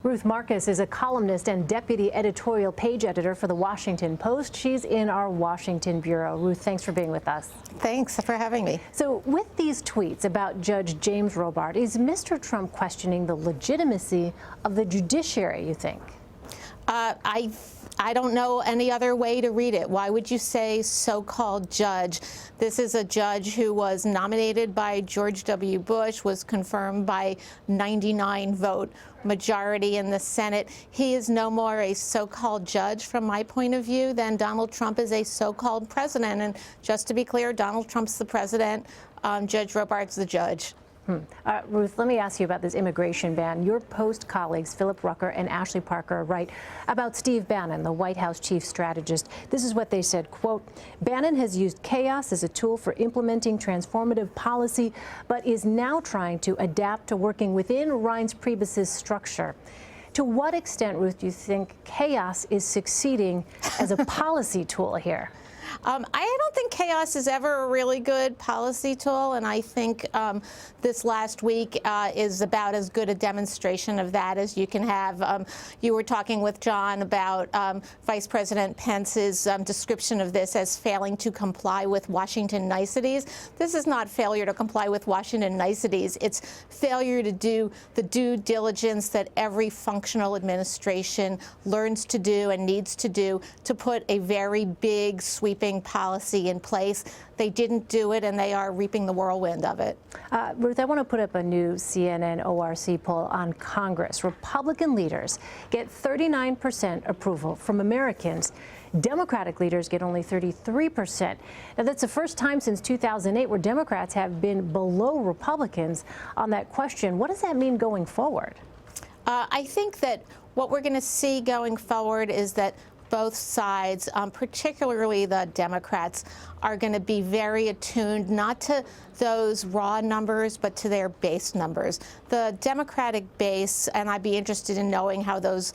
Ruth Marcus is a columnist and deputy editorial page editor for the Washington Post. She's in our Washington bureau. Ruth, thanks for being with us. Thanks for having me. So with these tweets about Judge James Robart, is Mr. Trump questioning the legitimacy of the judiciary, you think? I don't know any other way to read it. Why would you say so-called judge? This is a judge who was nominated by George W. Bush, was confirmed by 99-vote majority in the Senate. He is no more a so-called judge from my point of view than Donald Trump is a so-called president. And just to be clear, Donald Trump's the president, Judge Robart's the judge. Ruth, let me ask you about this immigration ban. Your Post colleagues, Philip Rucker and Ashley Parker, write about Steve Bannon, the White House chief strategist. This is what they said, quote, Bannon has used chaos as a tool for implementing transformative policy, but is now trying to adapt to working within Reince Priebus's structure. To what extent, Ruth, do you think chaos is succeeding as a policy tool here? I don't think chaos is ever a really good policy tool, and I think this last week is about as good a demonstration of that as you can have. You were talking with John about Vice President Pence's description of this as failing to comply with Washington niceties. This is not failure to comply with Washington niceties. It's failure to do the due diligence that every functional administration learns to do and needs to do to put a very big, sweeping policy in place. They didn't do it, and they are reaping the whirlwind of it. Ruth, I want to put up a new CNN ORC poll on Congress. Republican leaders get 39% approval from Americans. Democratic leaders get only 33%. Now, that's the first time since 2008 where Democrats have been below Republicans on that question. What does that mean going forward? I think that what we're going to see going forward is that both sides, particularly the Democrats, are going to be very attuned not to those raw numbers, but to their base numbers. The Democratic base, and I'd be interested in knowing how those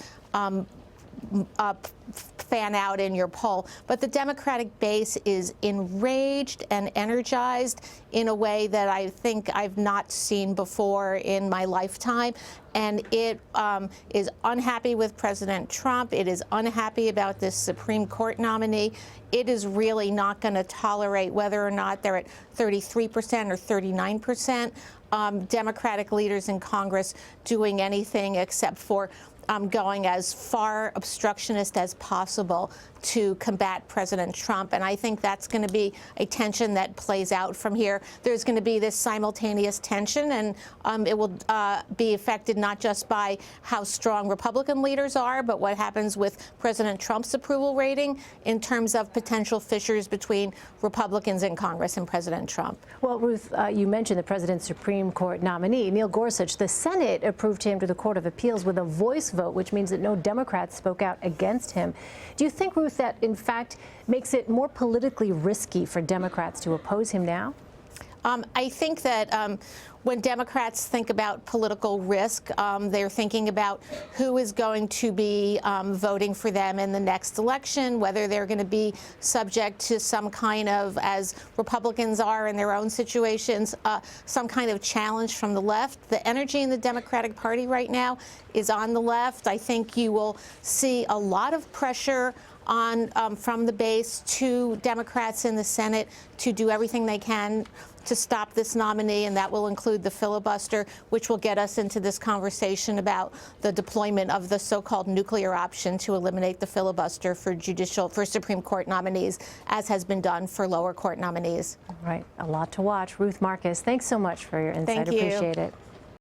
fan out in your poll, but the Democratic base is enraged and energized in a way that I think I've not seen before in my lifetime. And it is unhappy with President Trump. It is unhappy about this Supreme Court nominee. It is really not going to tolerate whether or not they're at 33% or 39%. Democratic leaders in Congress doing anything except for going as far obstructionist as possible to combat President Trump. And I think that's going to be a tension that plays out from here. There's going to be this simultaneous tension, and it will be affected not just by how strong Republican leaders are, but what happens with President Trump's approval rating in terms of potential fissures between Republicans in Congress and President Trump. Well, Ruth, you mentioned the president's Supreme Court nominee, Neil Gorsuch. The Senate approved him to the Court of Appeals with a voice vote, which means that no Democrats spoke out against him. Do you think, Ruth, that in fact makes it more politically risky for Democrats to oppose him now? I think that when Democrats think about political risk, they're thinking about who is going to be voting for them in the next election, whether they're going to be subject to some kind of, as Republicans are in their own situations, some kind of challenge from the left. The energy in the Democratic Party right now is on the left. I think you will see a lot of pressure on from the base to Democrats in the Senate to do everything they can to stop this nominee, and that will include the filibuster, which will get us into this conversation about the deployment of the so-called nuclear option to eliminate the filibuster for Supreme Court nominees, as has been done for lower court nominees. Right. A lot to watch. Ruth Marcus, thanks so much for your insight. Thank you. Appreciate it.